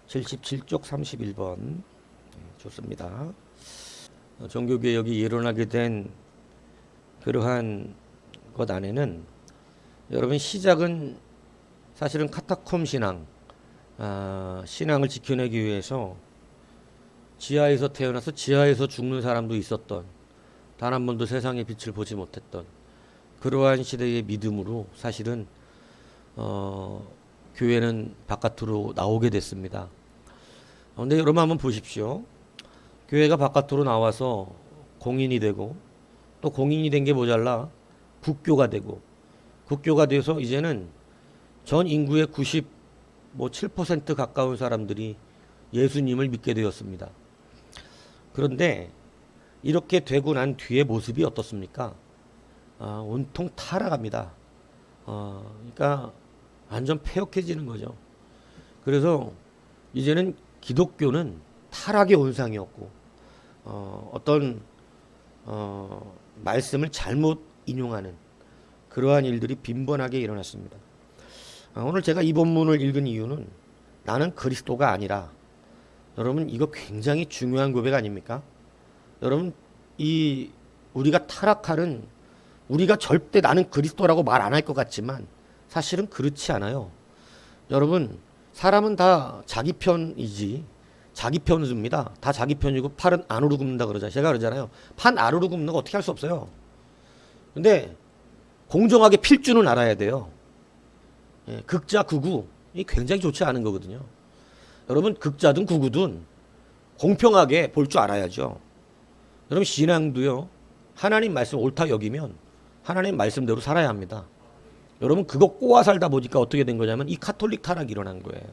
(77쪽) 31번 좋습니다. 종교개혁이 일어나게 된 그러한 것 안에는 여러분 시작은 사실은 카타콤 신앙, 신앙을 지켜내기 위해서 지하에서 태어나서 지하에서 죽는 사람도 있었던, 단 한 번도 세상의 빛을 보지 못했던 그러한 시대의 믿음으로 사실은 교회는 바깥으로 나오게 됐습니다. 근데 여러분 한번 보십시오. 교회가 바깥으로 나와서 공인이 되고, 또 공인이 된 게 모자라 국교가 되고, 국교가 돼서 이제는 전 인구의 97% 가까운 사람들이 예수님을 믿게 되었습니다. 그런데 이렇게 되고 난 뒤의 모습이 어떻습니까? 온통 타락합니다. 그러니까 완전 폐역해지는 거죠. 그래서 이제는 기독교는 타락의 온상이었고, 어떤 말씀을 잘못 인용하는 그러한 일들이 빈번하게 일어났습니다. 오늘 제가 이 본문을 읽은 이유는 나는 그리스도가 아니라, 여러분 이거 굉장히 중요한 고백 아닙니까? 여러분 우리가 타락하는, 우리가 절대 나는 그리스도라고 말 안 할 것 같지만 사실은 그렇지 않아요. 여러분 사람은 다 자기 편이지, 자기 편입니다. 다 자기 편이고 팔은 안으로 굽는다 그러잖아요. 제가 그러잖아요. 판 안으로 굽는 거 어떻게 할 수 없어요. 근데 공정하게 필 줄은 알아야 돼요. 극자 극우 이 굉장히 좋지 않은 거거든요. 여러분 극자든 극우든 공평하게 볼 줄 알아야죠. 여러분 신앙도요, 하나님 말씀 옳다 여기면 하나님 말씀대로 살아야 합니다. 여러분 그거 꼬아 살다 보니까 어떻게 된 거냐면 이 카톨릭 타락이 일어난 거예요.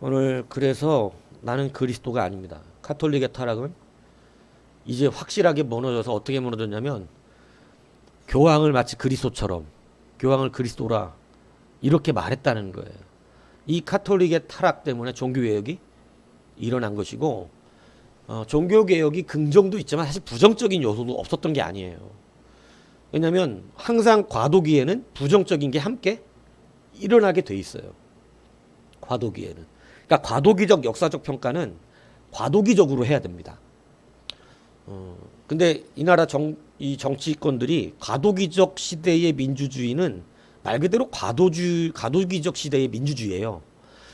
오늘 그래서 나는 그리스도가 아닙니다. 카톨릭의 타락은 이제 확실하게 무너져서 어떻게 무너졌냐면, 교황을 마치 그리스도처럼, 교황을 그리스도라 이렇게 말했다는 거예요. 이 카톨릭의 타락 때문에 종교개혁이 일어난 것이고, 종교개혁이 긍정도 있지만 사실 부정적인 요소도 없었던 게 아니에요. 왜냐하면 항상 과도기에는 부정적인 게 함께 일어나게 돼 있어요. 과도기에는. 그러니까 과도기적 역사적 평가는 과도기적으로 해야 됩니다. 근데 이 나라 이 정치권들이 과도기적 시대의 민주주의는 말 그대로 과도기적 시대의 민주주의예요.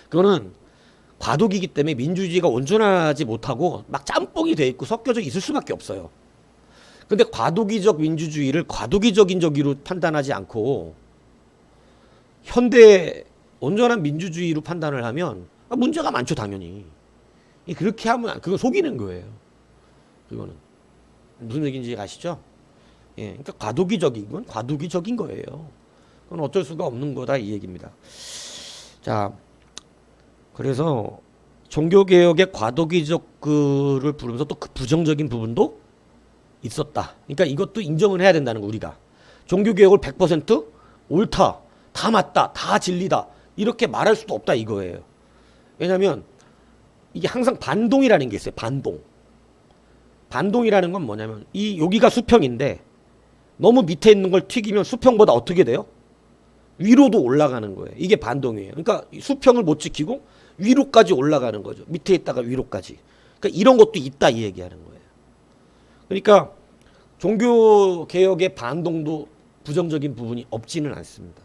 그거는 과도기이기 때문에 민주주의가 온전하지 못하고 막 짬뽕이 돼 있고 섞여져 있을 수밖에 없어요. 근데 과도기적 민주주의를 과도기적인 저기로 판단하지 않고 현대 온전한 민주주의로 판단을 하면 문제가 많죠, 당연히. 그렇게 하면 그거 속이는 거예요. 그거는 무슨 얘기인지 아시죠? 그러니까 과도기적인 건 과도기적인 거예요. 그건 어쩔 수가 없는 거다 이 얘기입니다. 자, 그래서 종교개혁의 과도기적 그를 부르면서 또 그 부정적인 부분도 있었다. 그러니까 이것도 인정을 해야 된다는 거, 우리가. 종교개혁을 100% 옳다, 다 맞다, 다 진리다 이렇게 말할 수도 없다 이거예요. 왜냐하면 이게 항상 반동이라는 게 있어요. 반동이라는 건 뭐냐면, 여기가 수평인데 너무 밑에 있는 걸 튀기면 수평보다 어떻게 돼요? 위로도 올라가는 거예요. 이게 반동이에요. 그러니까 수평을 못 지키고 위로까지 올라가는 거죠. 밑에 있다가 위로까지. 그러니까 이런 것도 있다 이 얘기하는 거예요. 그러니까 종교개혁의 반동도 부정적인 부분이 없지는 않습니다.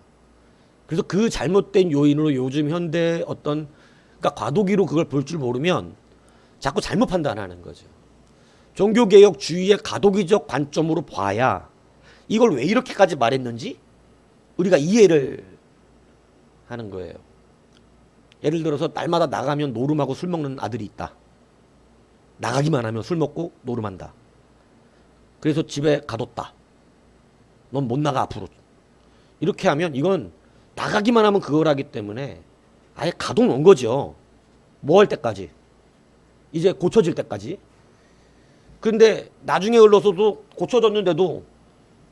그래서 그 잘못된 요인으로 요즘 현대 그러니까 과도기로 그걸 볼 줄 모르면 자꾸 잘못 판단하는 거죠. 종교개혁주의의 과도기적 관점으로 봐야 이걸 왜 이렇게까지 말했는지 우리가 이해를 하는 거예요. 예를 들어서 날마다 나가면 노름하고 술 먹는 아들이 있다. 나가기만 하면 술 먹고 노름한다. 그래서 집에 가뒀다. 넌 못 나가 앞으로. 이렇게 하면 이건 나가기만 하면 그걸 하기 때문에 아예 가둬놓은 거죠. 뭐 할 때까지. 이제 고쳐질 때까지. 근데 나중에 흘러서도 고쳐졌는데도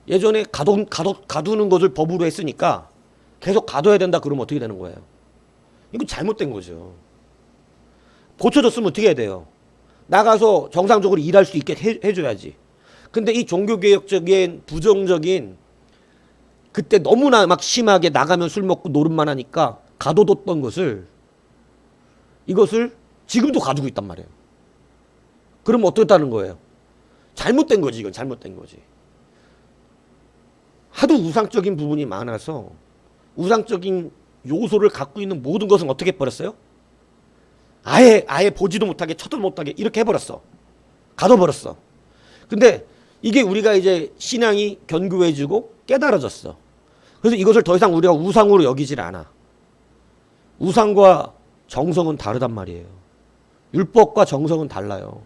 예전에 가두는 것을 법으로 했으니까 계속 가둬야 된다 그러면 어떻게 되는 거예요? 이거 잘못된 거죠. 고쳐줬으면 어떻게 해야 돼요? 나가서 정상적으로 일할 수 있게 해줘야지. 근데 이 종교개혁적인 부정적인 그때 너무나 막 심하게 나가면 술 먹고 노름만 하니까 가둬뒀던 것을 이것을 지금도 가지고 있단 말이에요. 그럼 어떻다는 거예요? 잘못된 거지. 이건 잘못된 거지. 하도 우상적인 부분이 많아서 우상적인 요소를 갖고 있는 모든 것은 어떻게 해버렸어요? 아예 보지도 못하게 쳐도 못하게 이렇게 해버렸어. 가둬버렸어. 근데 이게 우리가 이제 신앙이 견고해지고 깨달아졌어. 그래서 이것을 더 이상 우리가 우상으로 여기질 않아. 우상과 정성은 다르단 말이에요. 율법과 정성은 달라요.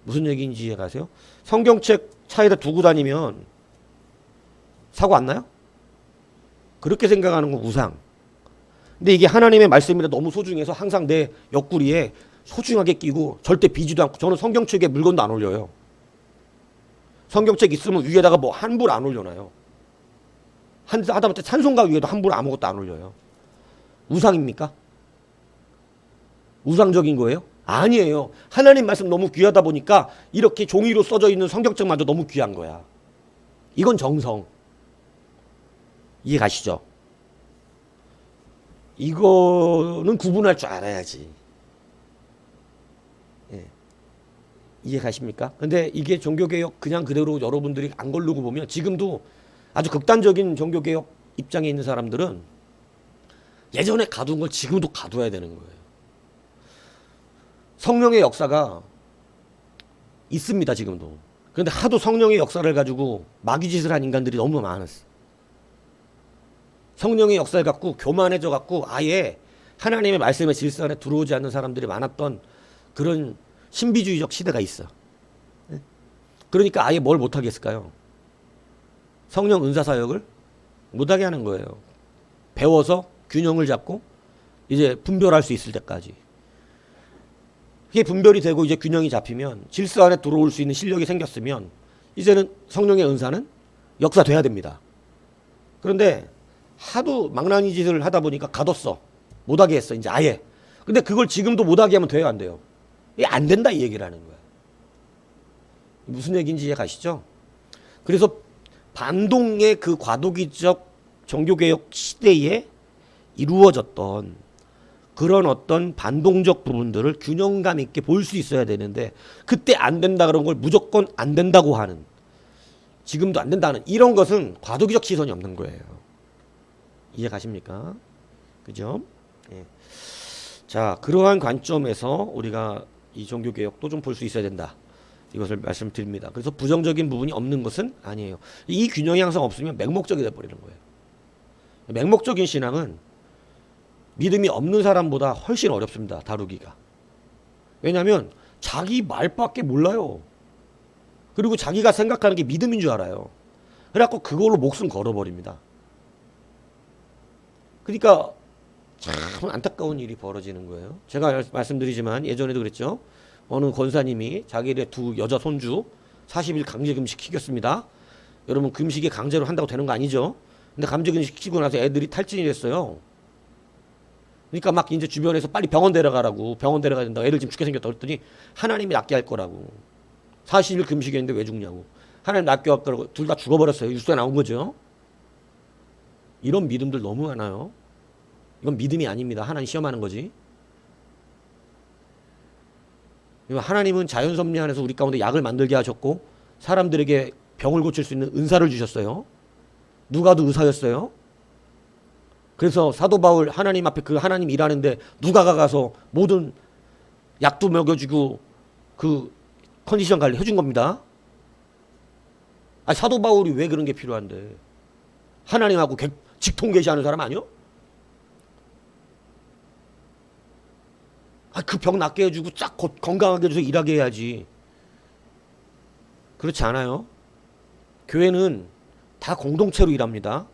무슨 얘기인지 이해가세요? 성경책 차에다 두고 다니면 사고 안 나요? 그렇게 생각하는 건 우상. 근데 이게 하나님의 말씀이라 너무 소중해서 항상 내 옆구리에 소중하게 끼고 절대 비지도 않고, 저는 성경책에 물건도 안 올려요. 성경책 있으면 위에다가 뭐 한불 안 올려놔요. 하다못해 찬송가 위에도 한불 아무것도 안 올려요. 우상입니까? 우상적인 거예요? 아니에요. 하나님 말씀 너무 귀하다 보니까 이렇게 종이로 써져 있는 성경책마저 너무 귀한 거야. 이건 정성. 이해 가시죠? 이거는 구분할 줄 알아야지. 예. 이해 가십니까? 근데 이게 종교개혁 그냥 그대로 여러분들이 안 걸르고 보면 지금도 아주 극단적인 종교개혁 입장에 있는 사람들은 예전에 가둔 걸 지금도 가둬야 되는 거예요. 성령의 역사가 있습니다, 지금도. 그런데 하도 성령의 역사를 가지고 마귀짓을 한 인간들이 너무 많았어. 성령의 역사를 갖고 교만해져 갖고 아예 하나님의 말씀의 질서 안에 들어오지 않는 사람들이 많았던 그런 신비주의적 시대가 있어. 그러니까 아예 뭘 못하게 했을까요? 성령 은사 사역을 못하게 하는 거예요. 배워서 균형을 잡고 이제 분별할 수 있을 때까지. 이게 분별이 되고 이제 균형이 잡히면 질서 안에 들어올 수 있는 실력이 생겼으면 이제는 성령의 은사는 역사돼야 됩니다. 그런데 하도 망나니 짓을 하다 보니까 가뒀어. 못하게 했어. 이제 아예. 근데 그걸 지금도 못하게 하면 돼요, 안 돼요? 이게 안 된다 이 얘기를 하는 거야. 무슨 얘기인지 이해 가시죠? 그래서 반동의 그 과도기적 종교개혁 시대에 이루어졌던 그런 어떤 반동적 부분들을 균형감 있게 볼 수 있어야 되는데 그때 안 된다 그런 걸 무조건 안 된다고 하는, 지금도 안 된다는 이런 것은 과도기적 시선이 없는 거예요. 이해 가십니까? 그죠? 예. 자, 그러한 관점에서 우리가 이 종교개혁도 좀 볼 수 있어야 된다. 이것을 말씀드립니다. 그래서 부정적인 부분이 없는 것은 아니에요. 이 균형이 항상 없으면 맹목적이 돼버리는 거예요. 맹목적인 신앙은 믿음이 없는 사람보다 훨씬 어렵습니다. 다루기가. 왜냐하면 자기 말밖에 몰라요. 그리고 자기가 생각하는 게 믿음인 줄 알아요. 그래갖고 그걸로 목숨 걸어버립니다. 그러니까 참 안타까운 일이 벌어지는 거예요. 제가 말씀드리지만 예전에도 그랬죠. 어느 권사님이 자기의 두 여자 손주 40일 강제 금식시켰습니다. 여러분 금식이 강제로 한다고 되는 거 아니죠? 근데 강제 금식시키고 나서 애들이 탈진이 됐어요. 그러니까 막 이제 주변에서 빨리 병원 데려가라고, 병원 데려가야 된다고, 애들 지금 죽게 생겼다 그랬더니 하나님이 낫게 할 거라고. 40일 금식했는데 왜 죽냐고. 하나님 낫게 할 거라고. 둘 다 죽어버렸어요. 뉴스에 나온 거죠. 이런 믿음들 너무 많아요. 이건 믿음이 아닙니다. 하나님 시험하는 거지. 하나님은 자연섭리 안에서 우리 가운데 약을 만들게 하셨고 사람들에게 병을 고칠 수 있는 은사를 주셨어요. 누가 더 의사였어요? 그래서 사도 바울 하나님 앞에 그 하나님 일하는데 누가가 가서 모든 약도 먹여주고 그 컨디션 관리 해준 겁니다. 아니, 사도 바울이 왜 그런 게 필요한데? 하나님하고 직통 계시하는 사람 아니요? 아, 그 병 낫게 해주고 쫙 건강하게 해줘서 일하게 해야지. 그렇지 않아요? 교회는 다 공동체로 일합니다.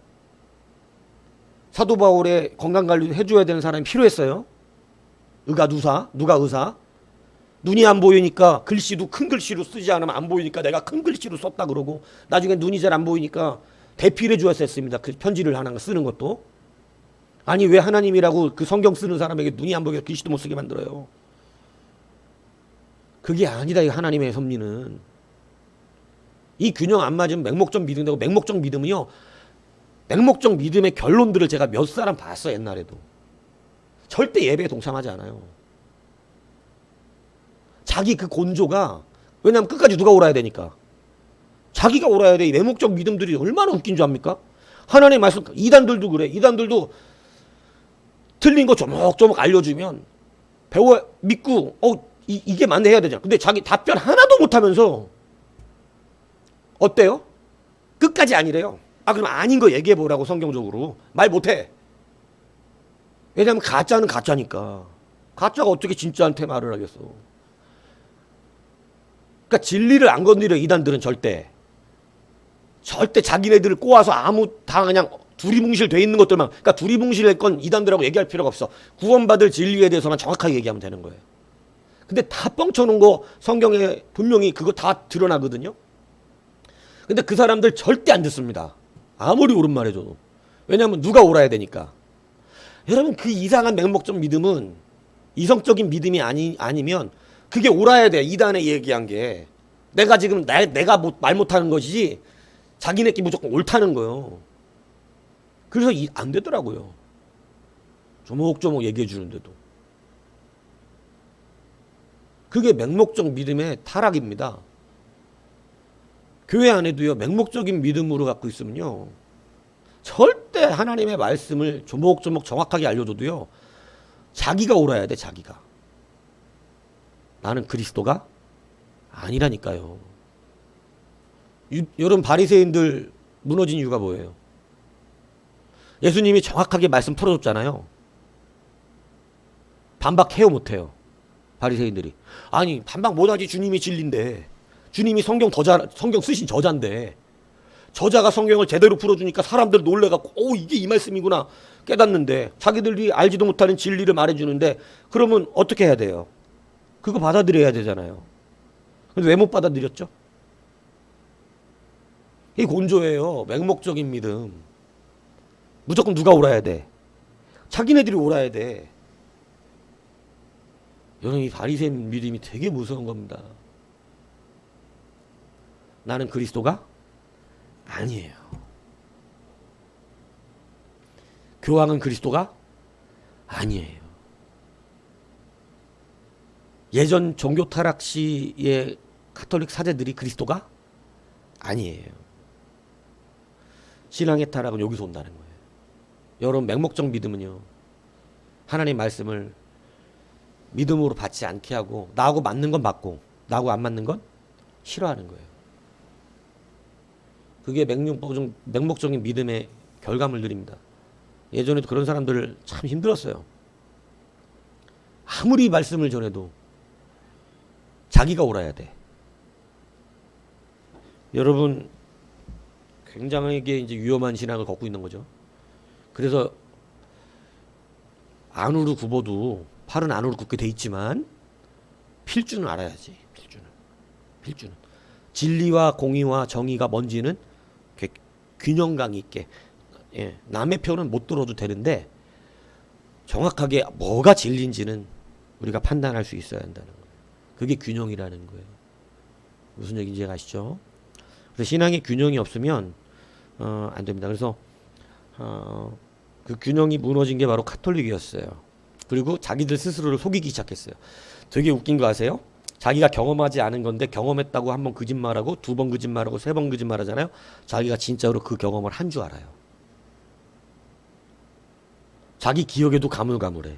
사도 바울의 건강관리도 해줘야 되는 사람이 필요했어요. 누가 의사? 눈이 안 보이니까 글씨도 큰 글씨로 쓰지 않으면 안 보이니까 내가 큰 글씨로 썼다 그러고 나중에 눈이 잘 안 보이니까 대피를 해줘야 했습니다. 그 편지를 하나 쓰는 것도. 아니 왜 하나님이라고 그 성경 쓰는 사람에게 눈이 안 보이게 글씨도 못 쓰게 만들어요. 그게 아니다, 이 하나님의 섭리는. 이 균형 안 맞으면 맹목적 믿음 되고, 맹목적 믿음은요, 맹목적 믿음의 결론들을 제가 몇 사람 봤어, 옛날에도. 절대 예배에 동참하지 않아요. 자기 그 곤조가, 왜냐면 끝까지 누가 옳아야 되니까. 자기가 옳아야 돼. 이 맹목적 믿음들이 얼마나 웃긴 줄 압니까? 하나님의 말씀, 이단들도 그래. 이단들도 틀린 거 조목조목 알려주면 배워 믿고 이게 맞네 해야 되잖아. 근데 자기 답변 하나도 못하면서 어때요? 끝까지 아니래요. 아, 그럼 아닌 거 얘기해 보라고. 성경적으로 말 못해. 왜냐면 가짜는 가짜니까. 가짜가 어떻게 진짜한테 말을 하겠어. 그러니까 진리를 안 건드려. 이단들은 절대 자기네들을 꼬아서 다 그냥 두리뭉실 돼 있는 것들만, 그러니까 두리뭉실할 건 이단들하고 얘기할 필요가 없어. 구원받을 진리에 대해서만 정확하게 얘기하면 되는 거예요. 근데 다 뻥쳐놓은 거 성경에 분명히 그거 다 드러나거든요. 근데 그 사람들 절대 안 듣습니다. 아무리 옳은 말 해줘도. 왜냐하면 누가 옳아야 되니까. 여러분, 그 이상한 맹목적 믿음은 이성적인 믿음이 아니면 그게 옳아야 돼. 이단에 얘기한 게. 내가 지금 내가 말 못하는 것이지 자기네끼리 무조건 옳다는 거예요. 그래서 안 되더라고요. 조목조목 얘기해 주는데도. 그게 맹목적 믿음의 타락입니다. 교회 안에도요, 맹목적인 믿음으로 갖고 있으면요, 절대 하나님의 말씀을 조목조목 정확하게 알려줘도요, 자기가 옳아야 돼, 자기가. 나는 그리스도가 아니라니까요. 여러분, 바리새인들 무너진 이유가 뭐예요? 예수님이 정확하게 말씀 풀어줬잖아요. 반박해요, 못해요? 바리새인들이. 아니, 반박 못하지. 주님이 진리인데. 주님이 성경 쓰신 저자인데. 저자가 성경을 제대로 풀어주니까 사람들 놀래갖고 이게 이 말씀이구나 깨닫는데, 자기들이 알지도 못하는 진리를 말해주는데, 그러면 어떻게 해야 돼요? 그거 받아들여야 되잖아요. 근데 왜 못 받아들였죠? 이 곤조예요. 맹목적인 믿음. 무조건 누가 옳아야 돼? 자기네들이 옳아야 돼. 여러분, 이 바리새인 믿음이 되게 무서운 겁니다. 나는 그리스도가 아니에요. 교황은 그리스도가 아니에요. 예전 종교 타락 시의 가톨릭 사제들이 그리스도가 아니에요. 신앙의 타락은 여기서 온다는 거예요. 여러분, 맹목적 믿음은요, 하나님의 말씀을 믿음으로 받지 않게 하고, 나하고 맞는 건 받고 나하고 안 맞는 건 싫어하는 거예요. 그게 맹목적인 믿음의 결과물들입니다. 예전에도 그런 사람들 참 힘들었어요. 아무리 말씀을 전해도 자기가 옳아야 돼. 여러분, 굉장하게 이제 위험한 신앙을 걷고 있는 거죠. 그래서 안으로 굽어도 팔은 안으로 굽게 돼 있지만 필주는 알아야지. 필주는 진리와 공의와 정의가 뭔지는 균형감 있게, 남의 표는 못 들어도 되는데 정확하게 뭐가 진리인지는 우리가 판단할 수 있어야 한다는 거예요. 그게 균형이라는 거예요. 무슨 얘기인지 아시죠? 그래서 신앙의 균형이 없으면 안 됩니다. 그래서 그 균형이 무너진 게 바로 가톨릭이었어요. 그리고 자기들 스스로를 속이기 시작했어요. 되게 웃긴 거 아세요? 자기가 경험하지 않은 건데 경험했다고 한 번 거짓말하고 두 번 거짓말하고 세 번 거짓말하잖아요. 자기가 진짜로 그 경험을 한 줄 알아요. 자기 기억에도 가물가물해.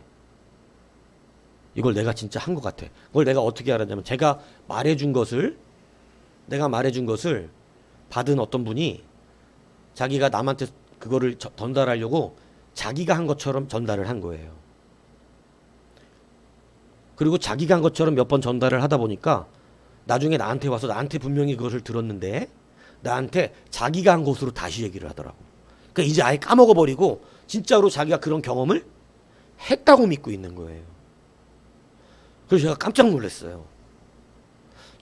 이걸 내가 진짜 한 것 같아. 그걸 내가 어떻게 알았냐면, 내가 말해준 것을 받은 어떤 분이 자기가 남한테 그거를 전달하려고 자기가 한 것처럼 전달을 한 거예요. 그리고 자기가 한 것처럼 몇 번 전달을 하다 보니까 나중에 나한테 와서, 나한테 분명히 그것을 들었는데 나한테 자기가 한 것으로 다시 얘기를 하더라고. 그러니까 이제 아예 까먹어버리고 진짜로 자기가 그런 경험을 했다고 믿고 있는 거예요. 그래서 제가 깜짝 놀랐어요.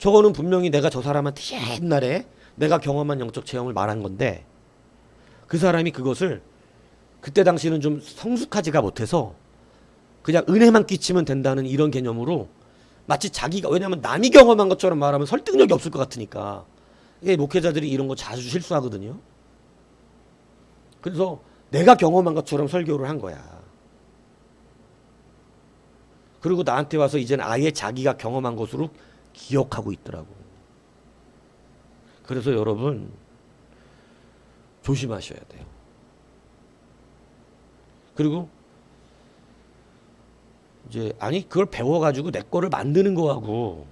저거는 분명히 내가 저 사람한테 옛날에 내가 경험한 영적 체험을 말한 건데, 그 사람이 그것을 그때 당시는 좀 성숙하지가 못해서 그냥 은혜만 끼치면 된다는 이런 개념으로 마치 자기가, 왜냐하면 남이 경험한 것처럼 말하면 설득력이 없을 것 같으니까. 이게 목회자들이 이런 거 자주 실수하거든요. 그래서 내가 경험한 것처럼 설교를 한 거야. 그리고 나한테 와서 이제는 아예 자기가 경험한 것으로 기억하고 있더라고. 그래서 여러분 조심하셔야 돼요. 그리고 이제 아니 그걸 배워가지고 내 거를 만드는 거하고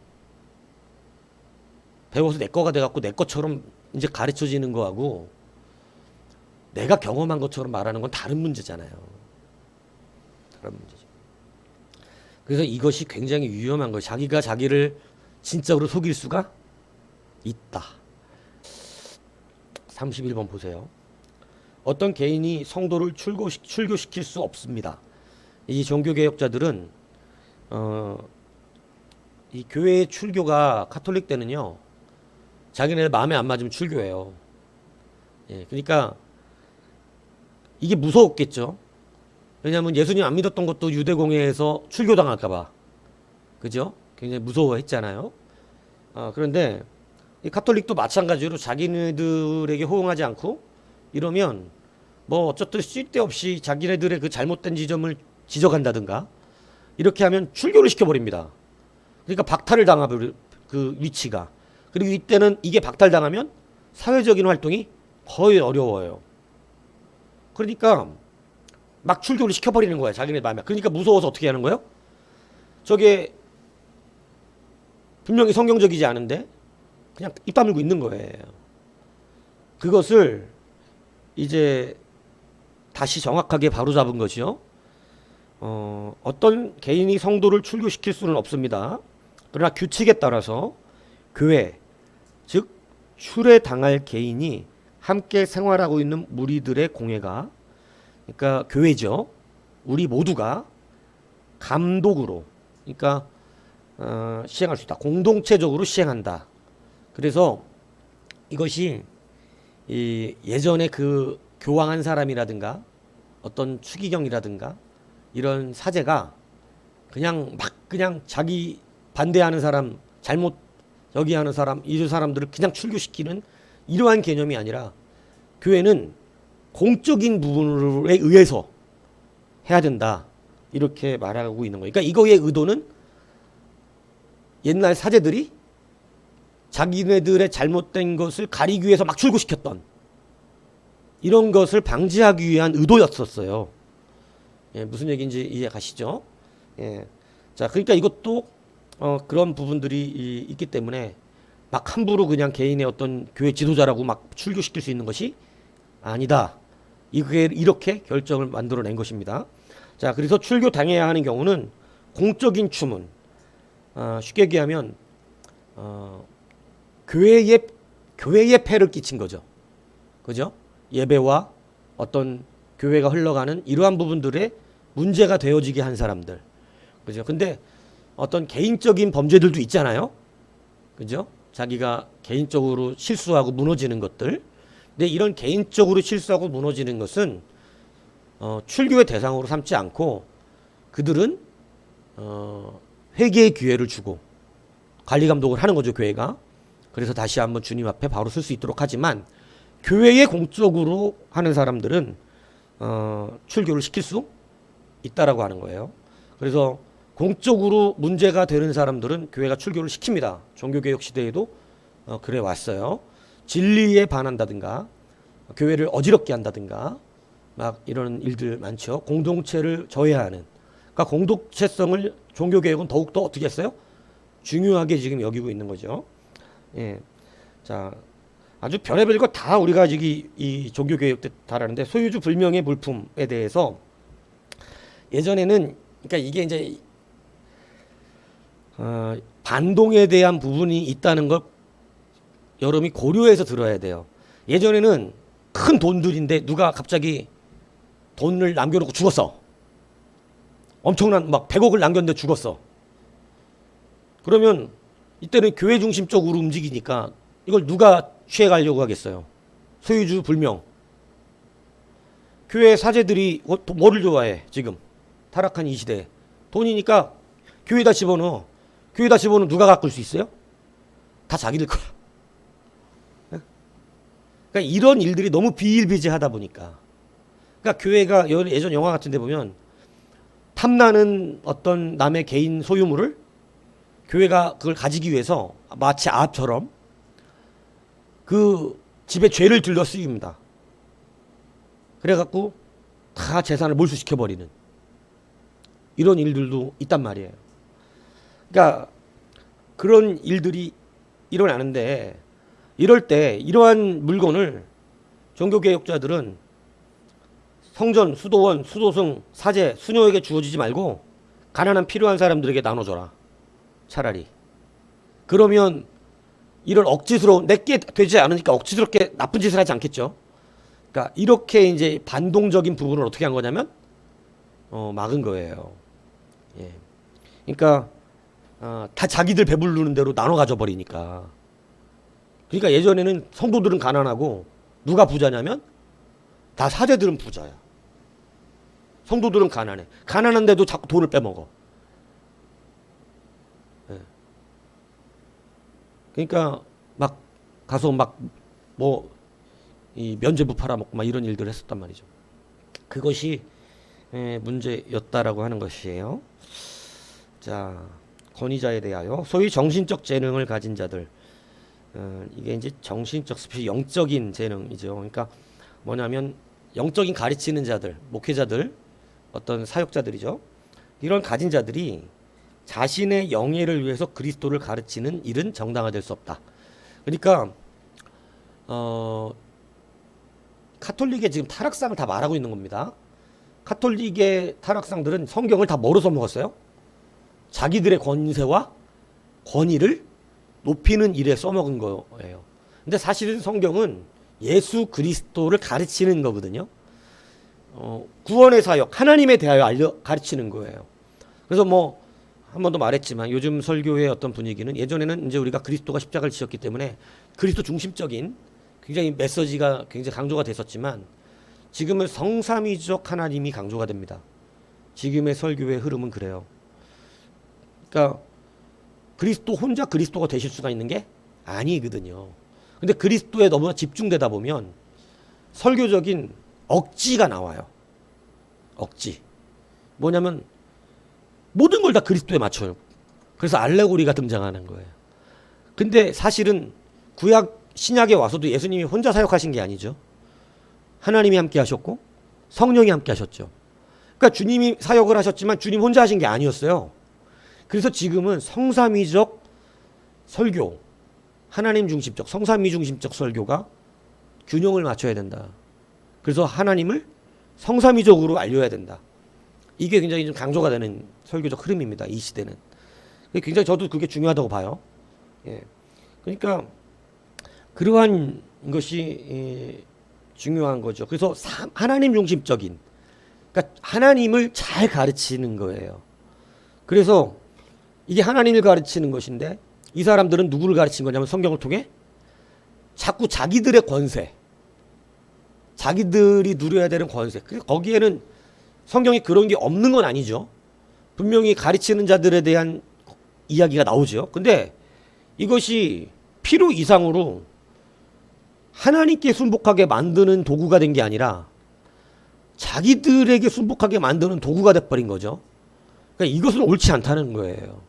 배워서 내 거가 돼갖고 내 것처럼 이제 가르쳐지는 거하고 내가 경험한 것처럼 말하는 건 다른 문제잖아요. 다른 문제죠. 그래서 이것이 굉장히 위험한 거예요. 자기가 자기를 진짜로 속일 수가 있다. 31번 보세요. 어떤 개인이 성도를 출교시킬 수 없습니다. 이 종교개혁자들은 이 교회의 출교가 카톨릭 때는요. 자기네 마음에 안 맞으면 출교해요. 예, 그러니까 이게 무서웠겠죠. 왜냐하면 예수님 안 믿었던 것도 유대공회에서 출교당할까 봐. 그죠? 굉장히 무서워했잖아요. 그런데 이 카톨릭도 마찬가지로 자기네들에게 호응하지 않고 이러면 뭐 어쨌든 쓸데없이 자기네들의 그 잘못된 지점을 지적한다든가 이렇게 하면 출교를 시켜버립니다. 그러니까 박탈을 당하버릴 그 위치가. 그리고 이때는 이게 박탈당하면 사회적인 활동이 거의 어려워요. 그러니까 막 출교를 시켜버리는 거야. 자기네 마음에. 그러니까 무서워서 어떻게 하는 거예요? 저게 분명히 성경적이지 않은데 그냥 입 다물고 있는 거예요. 그것을 이제 다시 정확하게 바로잡은 것이요. 어떤 개인이 성도를 출교시킬 수는 없습니다. 그러나 규칙에 따라서 교회, 즉 출애당할 개인이 함께 생활하고 있는 무리들의 공회가, 그러니까 교회죠. 우리 모두가 감독으로, 그러니까 시행할 수 있다. 공동체적으로 시행한다. 그래서 이것이 예전에 그 교황한 사람이라든가 어떤 추기경이라든가 이런 사제가 그냥 자기 반대하는 사람, 잘못 여기하는 사람, 이 사람들을 그냥 출교시키는 이러한 개념이 아니라 교회는 공적인 부분에 의해서 해야 된다. 이렇게 말하고 있는 거예요. 그러니까 이거의 의도는 옛날 사제들이 자기네들의 잘못된 것을 가리기 위해서 막 출교시켰던 이런 것을 방지하기 위한 의도였었어요. 예, 무슨 얘기인지 이해 가시죠? 예. 자, 그러니까 이것도 그런 부분들이 있기 때문에 막 함부로 그냥 개인의 어떤 교회 지도자라고 막 출교시킬 수 있는 것이 아니다. 이게 이렇게 결정을 만들어낸 것입니다. 자, 그래서 출교 당해야 하는 경우는 공적인 추문. 쉽게 얘기하면 교회에 폐를 끼친 거죠. 그죠? 예배와 어떤 교회가 흘러가는 이러한 부분들에 문제가 되어지게 한 사람들. 그죠? 근데 어떤 개인적인 범죄들도 있잖아요. 그죠? 자기가 개인적으로 실수하고 무너지는 것들. 근데 이런 개인적으로 실수하고 무너지는 것은 출교의 대상으로 삼지 않고 그들은 회개의 기회를 주고 관리 감독을 하는 거죠, 교회가. 그래서 다시 한번 주님 앞에 바로 설 수 있도록 하지만 교회에 공적으로 하는 사람들은 출교를 시킬 수 있다라고 하는 거예요. 그래서 공적으로 문제가 되는 사람들은 교회가 출교를 시킵니다. 종교개혁 시대에도 그래 왔어요. 진리에 반한다든가 교회를 어지럽게 한다든가 막 이런 일들 많죠. 공동체를 저해하는. 그러니까 공동체성을 종교개혁은 더욱더 어떻게 했어요? 중요하게 지금 여기고 있는 거죠. 예. 자, 아주 별의별 거 다 우리가 지금 이 종교개혁 때 다루는데 소유주 불명의 물품에 대해서 예전에는 그러니까 이게 이제 반동에 대한 부분이 있다는 걸 여러분이 고려해서 들어야 돼요. 예전에는 큰 돈들인데 누가 갑자기 돈을 남겨놓고 죽었어. 엄청난 막 100억을 남겼는데 죽었어. 그러면 이때는 교회 중심적으로 움직이니까 이걸 누가 취해가려고 하겠어요. 소유주 불명. 교회 사제들이 뭐를 좋아해 지금 타락한 이 시대에. 돈이니까 교회에다 집어넣어. 교회다 집어넣으면 누가 가꿀 수 있어요? 다 자기들 거야. 그러니까 이런 일들이 너무 비일비재하다 보니까, 그러니까 교회가 예전 영화 같은 데 보면 탐나는 어떤 남의 개인 소유물을 교회가 그걸 가지기 위해서 마치 아합처럼 그 집에 죄를 들러 쓰입니다. 그래갖고 다 재산을 몰수시켜버리는 이런 일들도 있단 말이에요. 그러니까 그런 일들이 일어나는데, 이럴 때 이러한 물건을 종교개혁자들은 성전, 수도원, 수도승, 사제, 수녀에게 주어지지 말고 가난한 필요한 사람들에게 나눠줘라. 차라리. 그러면 이런 억지스러운, 내게 되지 않으니까 억지스럽게 나쁜 짓을 하지 않겠죠. 그러니까 이렇게 이제 반동적인 부분을 어떻게 한 거냐면 막은 거예요. 예. 그러니까 다 자기들 배부르는 대로 나눠 가져버리니까. 그러니까 예전에는 성도들은 가난하고 누가 부자냐면 다 사제들은 부자야. 성도들은 가난해. 가난한데도 자꾸 돈을 빼먹어. 예. 그러니까 막 가서 막 뭐 이 면죄부 팔아먹고 막 이런 일들을 했었단 말이죠. 그것이 문제였다라고 하는 것이에요. 자, 권위자에 대하여 소위 정신적 재능을 가진 자들, 이게 이제 정신적 스피릿, 영적인 재능이죠. 그러니까 뭐냐면 영적인 가르치는 자들, 목회자들, 어떤 사역자들이죠. 이런 가진 자들이 자신의 영예를 위해서 그리스도를 가르치는 일은 정당화될 수 없다. 그러니까 카톨릭의 지금 타락상을 다 말하고 있는 겁니다. 카톨릭의 타락상들은 성경을 다 뭐로 써먹었어요? 자기들의 권세와 권위를 높이는 일에 써먹은 거예요. 근데 사실은 성경은 예수 그리스도를 가르치는 거거든요. 구원의 사역, 하나님에 대하여 가르치는 거예요. 그래서 뭐 한 번도 말했지만 요즘 설교의 어떤 분위기는, 예전에는 이제 우리가 그리스도가 십자가를 지었기 때문에 그리스도 중심적인 굉장히 메시지가 굉장히 강조가 됐었지만, 지금은 성삼위적 하나님이 강조가 됩니다. 지금의 설교의 흐름은 그래요. 그러니까 그리스도 혼자 그리스도가 되실 수가 있는 게 아니거든요. 근데 그리스도에 너무나 집중되다 보면 설교적인 억지가 나와요. 억지. 뭐냐면 모든 걸 다 그리스도에 맞춰요. 그래서 알레고리가 등장하는 거예요. 근데 사실은 구약 신약에 와서도 예수님이 혼자 사역하신 게 아니죠. 하나님이 함께 하셨고 성령이 함께 하셨죠. 그러니까 주님이 사역을 하셨지만 주님 혼자 하신 게 아니었어요. 그래서 지금은 성삼위적 설교, 하나님 중심적, 성삼위 중심적 설교가 균형을 맞춰야 된다. 그래서 하나님을 성삼위적으로 알려야 된다. 이게 굉장히 좀 강조가 되는 설교적 흐름입니다. 이 시대는. 굉장히 저도 그게 중요하다고 봐요. 예. 그러니까 그러한 것이 중요한 거죠. 그래서 하나님 중심적인, 그러니까 하나님을 잘 가르치는 거예요. 그래서 이게 하나님을 가르치는 것인데, 이 사람들은 누구를 가르친 거냐면 성경을 통해 자꾸 자기들의 권세, 자기들이 누려야 되는 권세, 거기에는 성경이 그런 게 없는 건 아니죠. 분명히 가르치는 자들에 대한 이야기가 나오죠. 근데 이것이 필요 이상으로 하나님께 순복하게 만드는 도구가 된 게 아니라 자기들에게 순복하게 만드는 도구가 돼버린 거죠. 그러니까 이것은 옳지 않다는 거예요.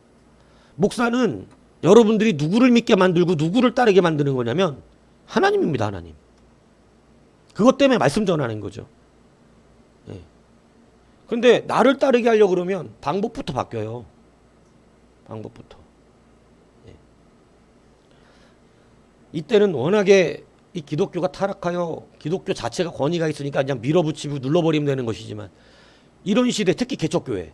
목사는 여러분들이 누구를 믿게 만들고 누구를 따르게 만드는 거냐면 하나님입니다. 하나님. 그것 때문에 말씀 전하는 거죠. 예. 근데 나를 따르게 하려고 그러면 방법부터 바뀌어요. 방법부터. 예. 이때는 워낙에 이 기독교가 타락하여 기독교 자체가 권위가 있으니까 그냥 밀어붙이고 눌러버리면 되는 것이지만, 이런 시대, 특히 개척교회,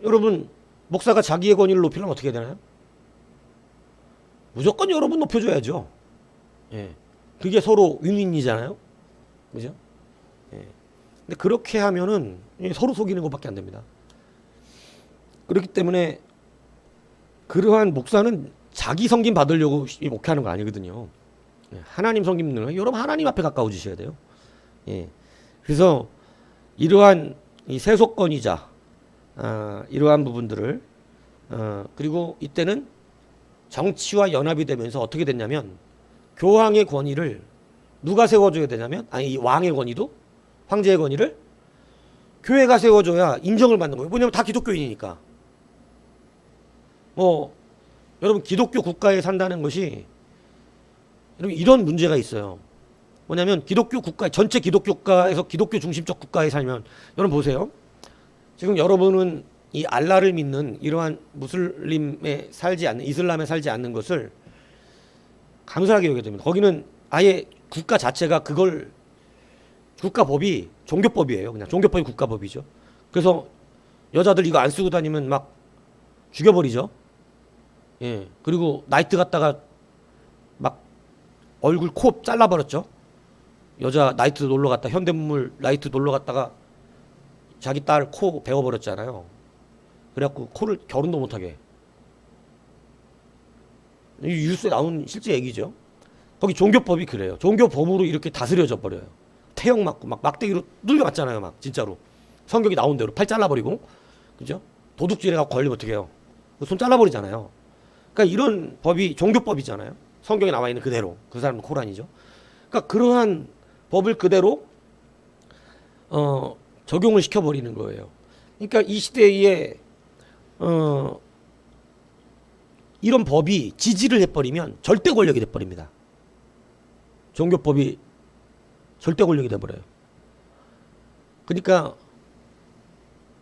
여러분 목사가 자기의 권위를 높이려면 어떻게 해야 되나요? 무조건 여러분 높여줘야죠. 예. 그게 서로 윈윈이잖아요. 그죠? 예. 근데 그렇게 하면은 서로 속이는 것밖에 안 됩니다. 그렇기 때문에 그러한 목사는 자기 섬김 받으려고 목회하는 거 아니거든요. 하나님 섬김 는 여러분 하나님 앞에 가까워지셔야 돼요. 예. 그래서 이러한 이 세속권위자, 이러한 부분들을 그리고 이때는 정치와 연합이 되면서 어떻게 됐냐면 교황의 권위를 누가 세워줘야 되냐면 이 왕의 권위도 황제의 권위를 교회가 세워줘야 인정을 받는 거예요. 왜냐면 다 기독교인이니까. 여러분 기독교 국가에 산다는 것이 여러분 이런 문제가 있어요. 뭐냐면 기독교 국가 전체 기독교 국가에서 기독교 중심적 국가에 살면 여러분 보세요. 지금 여러분은 이 알라를 믿는 이러한 무슬림에 살지 않는 이슬람에 살지 않는 것을 감사하게 여겨야 됩니다. 거기는 아예 국가 자체가 그걸 국가법이 종교법이에요. 그냥 종교법이 국가법이죠. 그래서 여자들 이거 안 쓰고 다니면 막 죽여버리죠. 예. 그리고 나이트 갔다가 막 얼굴 코 잘라버렸죠. 여자 나이트 놀러 갔다 현대문물 나이트 놀러 갔다가 자기 딸 코 베어버렸잖아요. 그래갖고 코를 결혼도 못하게. 이 뉴스에 나온 실제 얘기죠. 거기 종교법이 그래요. 종교법으로 이렇게 다스려져 버려요. 태형 맞고 막 막대기로 뚫려 맞잖아요. 막 진짜로 성경이 나온 대로 팔 잘라버리고, 그죠? 도둑질해갖고 걸리면 어떻게 해요? 손 잘라버리잖아요. 그러니까 이런 법이 종교법이잖아요. 성경에 나와 있는 그대로. 그 사람은 코란이죠. 그러니까 그러한 법을 그대로 적용을 시켜버리는 거예요. 그러니까 이 시대에 이런 법이 지지를 해버리면 절대 권력이 돼버립니다. 종교법이 절대 권력이 돼버려요. 그러니까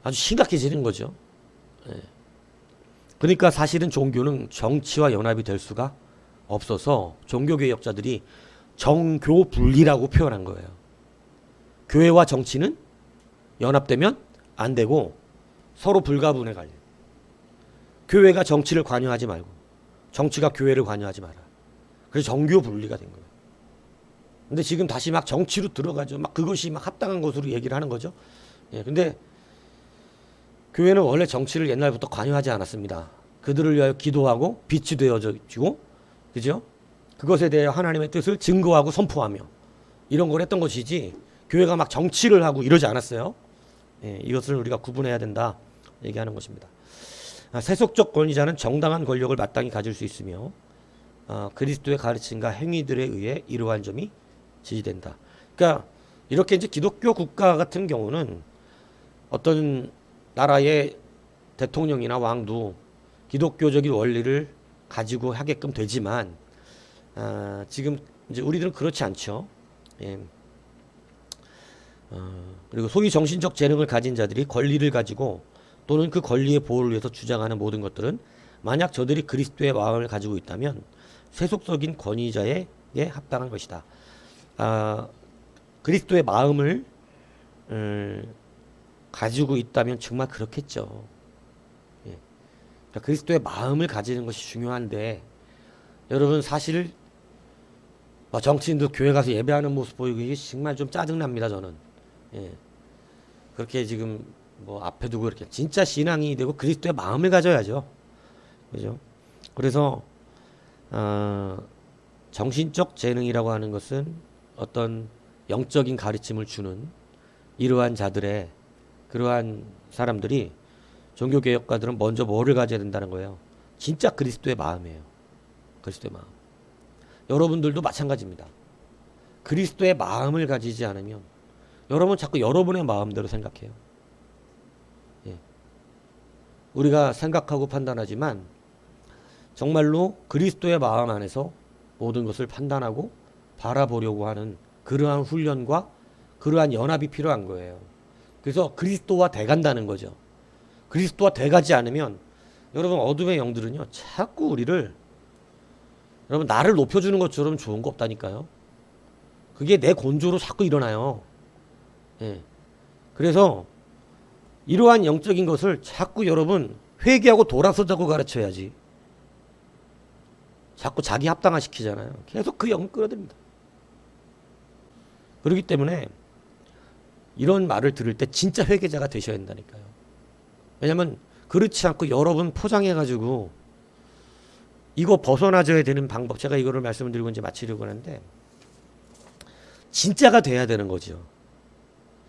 아주 심각해지는 거죠. 예. 그러니까 사실은 종교는 정치와 연합이 될 수가 없어서 종교개혁자들이 정교분리라고 표현한 거예요. 교회와 정치는 연합되면 안 되고 서로 불가분에 갈려. 교회가 정치를 관여하지 말고 정치가 교회를 관여하지 마라. 그래서 정교분리가 된 거예요. 근데 지금 다시 막 정치로 들어가죠. 막 그것이 막 합당한 것으로 얘기를 하는 거죠. 예, 근데 교회는 원래 정치를 옛날부터 관여하지 않았습니다. 그들을 위하여 기도하고 빛이 되어지고, 그죠? 그것에 대해 하나님의 뜻을 증거하고 선포하며 이런 걸 했던 것이지 교회가 막 정치를 하고 이러지 않았어요. 예, 이것을 우리가 구분해야 된다 얘기하는 것입니다. 세속적 권위자는 정당한 권력을 마땅히 가질 수 있으며 그리스도의 가르침과 행위들에 의해 이러한 점이 지지된다. 그러니까 이렇게 이제 기독교 국가 같은 경우는 어떤 나라의 대통령이나 왕도 기독교적인 원리를 가지고 하게끔 되지만 지금 이제 우리들은 그렇지 않죠. 예. 그리고 소위 정신적 재능을 가진 자들이 권리를 가지고 또는 그 권리의 보호를 위해서 주장하는 모든 것들은 만약 저들이 그리스도의 마음을 가지고 있다면 세속적인 권위자에게 합당한 것이다. 그리스도의 마음을 가지고 있다면 정말 그렇겠죠. 예. 그러니까 그리스도의 마음을 가지는 것이 중요한데 여러분 사실 정치인도 교회 가서 예배하는 모습 보이고 이게 정말 좀 짜증납니다. 저는. 예. 그렇게 지금 앞에 두고 이렇게 진짜 신앙이 되고 그리스도의 마음을 가져야죠. 그죠? 그래서 정신적 재능이라고 하는 것은 어떤 영적인 가르침을 주는 이러한 자들의 그러한 사람들이 종교개혁가들은 먼저 뭐를 가져야 된다는 거예요. 진짜 그리스도의 마음이에요. 그리스도의 마음. 여러분들도 마찬가지입니다. 그리스도의 마음을 가지지 않으면 여러분 자꾸 여러분의 마음대로 생각해요. 예. 우리가 생각하고 판단하지만 정말로 그리스도의 마음 안에서 모든 것을 판단하고 바라보려고 하는 그러한 훈련과 그러한 연합이 필요한 거예요. 그래서 그리스도와 돼간다는 거죠. 그리스도와 돼가지 않으면 여러분 어둠의 영들은요 자꾸 우리를 여러분 나를 높여주는 것처럼 좋은 거 없다니까요. 그게 내 곤조로 자꾸 일어나요. 예. 그래서 이러한 영적인 것을 자꾸 여러분 회개하고 돌아서자고 가르쳐야지. 자꾸 자기 합당화 시키잖아요. 계속 그 영을 끌어들입니다. 그렇기 때문에 이런 말을 들을 때 진짜 회개자가 되셔야 된다니까요. 왜냐면 그렇지 않고 여러분 포장해가지고 이거 벗어나줘야 되는 방법, 제가 이거를 말씀을 드리고 이제 마치려고 하는데 진짜가 돼야 되는 거죠.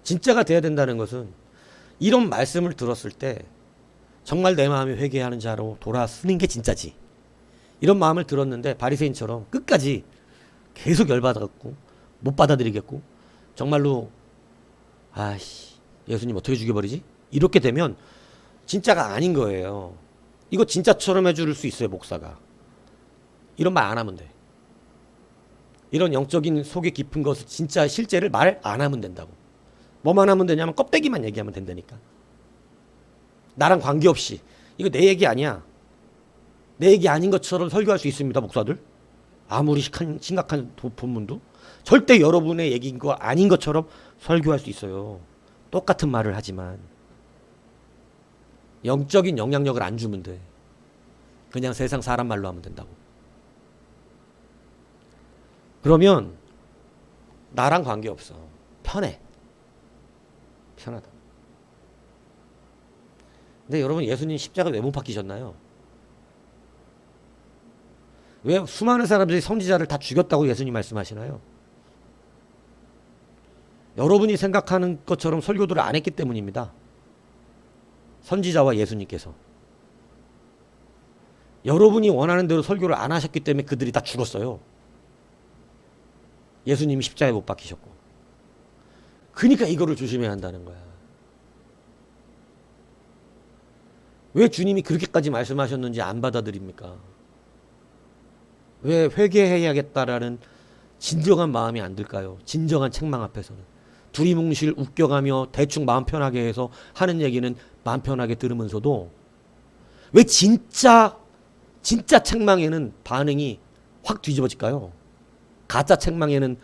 진짜가 돼야 된다는 것은 이런 말씀을 들었을 때 정말 내 마음이 회개하는 자로 돌아서는 게 진짜지. 이런 마음을 들었는데 바리새인처럼 끝까지 계속 열받아갖고 못 받아들이겠고 정말로 아씨 예수님 어떻게 죽여버리지? 이렇게 되면 진짜가 아닌 거예요. 이거 진짜처럼 해줄 수 있어요, 목사가. 이런 말 안 하면 돼. 이런 영적인 속이 깊은 것을 진짜 실제를 말 안 하면 된다고. 뭐만 하면 되냐면 껍데기만 얘기하면 된다니까. 나랑 관계없이. 이거 내 얘기 아니야. 내 얘기 아닌 것처럼 설교할 수 있습니다, 목사들. 아무리 심각한 본문도 절대 여러분의 얘기인 거 아닌 것처럼 설교할 수 있어요. 똑같은 말을 하지만 영적인 영향력을 안 주면 돼. 그냥 세상 사람 말로 하면 된다고. 그러면 나랑 관계없어. 편해. 편하다. 근데 여러분 예수님 십자가 왜 못 박히셨나요? 왜 수많은 사람들이 선지자를 다 죽였다고 예수님 말씀하시나요? 여러분이 생각하는 것처럼 설교들을 안 했기 때문입니다. 선지자와 예수님께서. 여러분이 원하는 대로 설교를 안 하셨기 때문에 그들이 다 죽었어요. 예수님이 십자가에 못 박히셨고. 그러니까 이거를 조심해야 한다는 거야. 왜 주님이 그렇게까지 말씀하셨는지 안 받아들입니까? 왜 회개해야겠다라는 진정한 마음이 안 들까요? 진정한 책망 앞에서는. 두리뭉실 웃겨가며 대충 마음 편하게 해서 하는 얘기는 마음 편하게 들으면서도 왜 진짜 책망에는 반응이 확 뒤집어질까요? 가짜 책망에는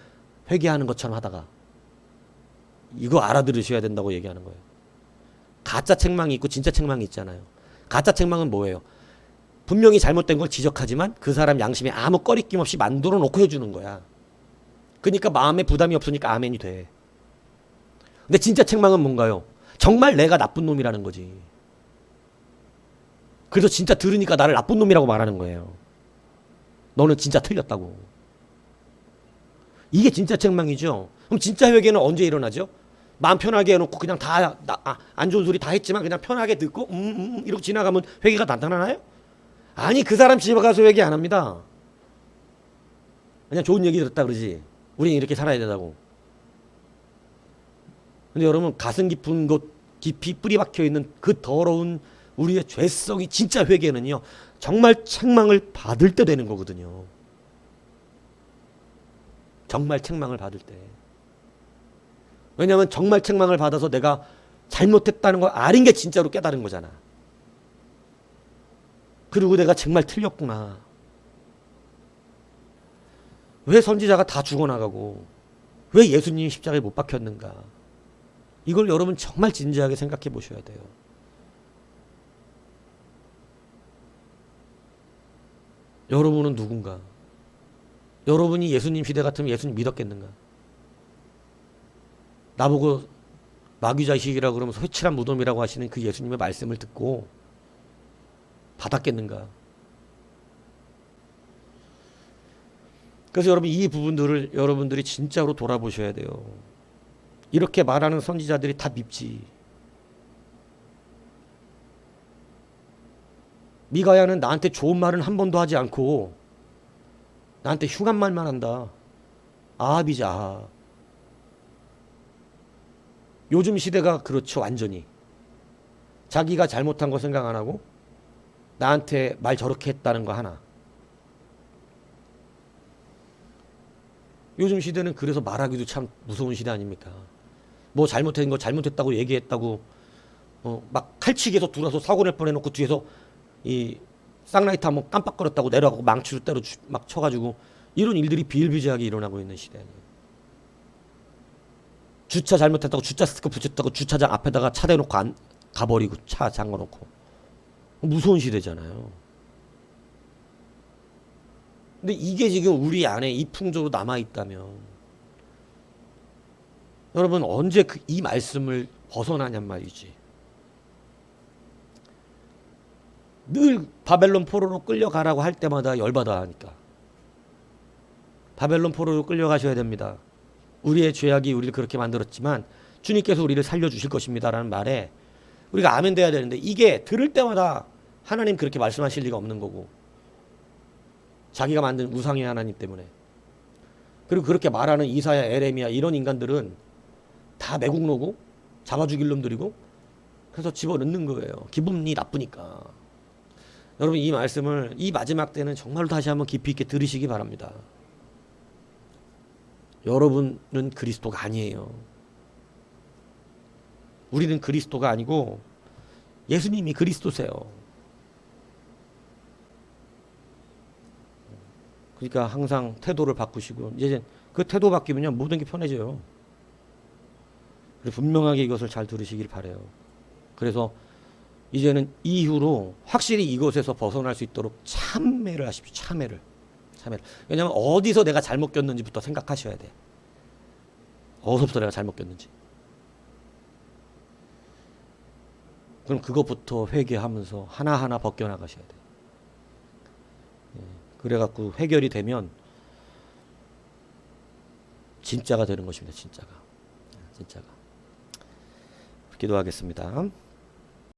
회개하는 것처럼 하다가. 이거 알아들으셔야 된다고 얘기하는 거예요. 가짜 책망이 있고 진짜 책망이 있잖아요. 가짜 책망은 뭐예요? 분명히 잘못된 걸 지적하지만 그 사람 양심에 아무 꺼리낌 없이 만들어 놓고 해주는 거야. 그러니까 마음에 부담이 없으니까 아멘이 돼. 근데 진짜 책망은 뭔가요? 정말 내가 나쁜 놈이라는 거지. 그래서 진짜 들으니까 나를 나쁜 놈이라고 말하는 거예요. 너는 진짜 틀렸다고. 이게 진짜 책망이죠. 그럼 진짜 회개는 언제 일어나죠? 마음 편하게 해놓고 그냥 다 안 좋은 소리 다 했지만 그냥 편하게 듣고 이러고 지나가면 회개가 나타나나요? 아니, 그 사람 집에 가서 회개 안 합니다. 그냥 좋은 얘기 들었다 그러지. 우리는 이렇게 살아야 된다고. 근데 여러분 가슴 깊은 곳 깊이 뿌리 박혀 있는 그 더러운 우리의 죄성이 진짜 회개는요. 정말 책망을 받을 때 되는 거거든요. 정말 책망을 받을 때. 왜냐하면 정말 책망을 받아서 내가 잘못했다는 걸 아는 게 진짜로 깨달은 거잖아. 그리고 내가 정말 틀렸구나. 왜 선지자가 다 죽어나가고 왜 예수님이 십자가에 못 박혔는가. 이걸 여러분 정말 진지하게 생각해 보셔야 돼요. 여러분은 누군가? 여러분이 예수님 시대 같으면 예수님 믿었겠는가? 나보고 마귀자식이라고 그러면서 회칠한 무덤이라고 하시는 그 예수님의 말씀을 듣고 받았겠는가? 그래서 여러분 이 부분들을 여러분들이 진짜로 돌아보셔야 돼요. 이렇게 말하는 선지자들이 다 밉지. 미가야는 나한테 좋은 말은 한 번도 하지 않고 나한테 흉한 말만 한다. 아합이자 아합. 요즘 시대가 그렇죠. 완전히. 자기가 잘못한 거 생각 안 하고 나한테 말 저렇게 했다는 거 하나. 요즘 시대는 그래서 말하기도 참 무서운 시대 아닙니까? 뭐 잘못된 거 잘못했다고 얘기했다고 막 칼치기에서 들어서 사고 낼 뻔해놓고 뒤에서 이 쌍라이트 한번 깜빡거렸다고 내려가고 망치로 때려 막 쳐가지고 이런 일들이 비일비재하게 일어나고 있는 시대 아니에요. 주차 잘못했다고 주차 스티커 붙였다고 주차장 앞에다가 차 대놓고 가버리고 차 잠궈놓고 무서운 시대잖아요. 근데 이게 지금 우리 안에 이 풍조로 남아있다면 여러분 언제 이 말씀을 벗어나냔 말이지. 늘 바벨론 포로로 끌려가라고 할 때마다 열받아 하니까. 바벨론 포로로 끌려가셔야 됩니다. 우리의 죄악이 우리를 그렇게 만들었지만 주님께서 우리를 살려주실 것입니다 라는 말에 우리가 아멘 돼야 되는데 이게 들을 때마다 하나님 그렇게 말씀하실 리가 없는 거고 자기가 만든 우상의 하나님 때문에. 그리고 그렇게 말하는 이사야, 에레미야 이런 인간들은 다 매국노고 잡아 죽일 놈들이고 그래서 집어넣는 거예요. 기분이 나쁘니까. 여러분 이 말씀을 이 마지막 때는 정말로 다시 한번 깊이 있게 들으시기 바랍니다. 여러분은 그리스도가 아니에요. 우리는 그리스도가 아니고 예수님이 그리스도세요. 그러니까 항상 태도를 바꾸시고 이제 그 태도 바뀌면요 모든 게 편해져요. 그래서 분명하게 이것을 잘 들으시길 바라요. 그래서 이제는 이후로 확실히 이것에서 벗어날 수 있도록 참회를 하십시오. 참회를. 왜냐하면 어디서 내가 잘못 꼈는지부터 생각하셔야 돼. 어디서부터 내가 잘못 꼈는지. 그럼 그것부터 회개하면서 하나하나 벗겨나가셔야 돼. 그래갖고 해결이 되면 진짜가 되는 것입니다. 진짜가. 기도하겠습니다.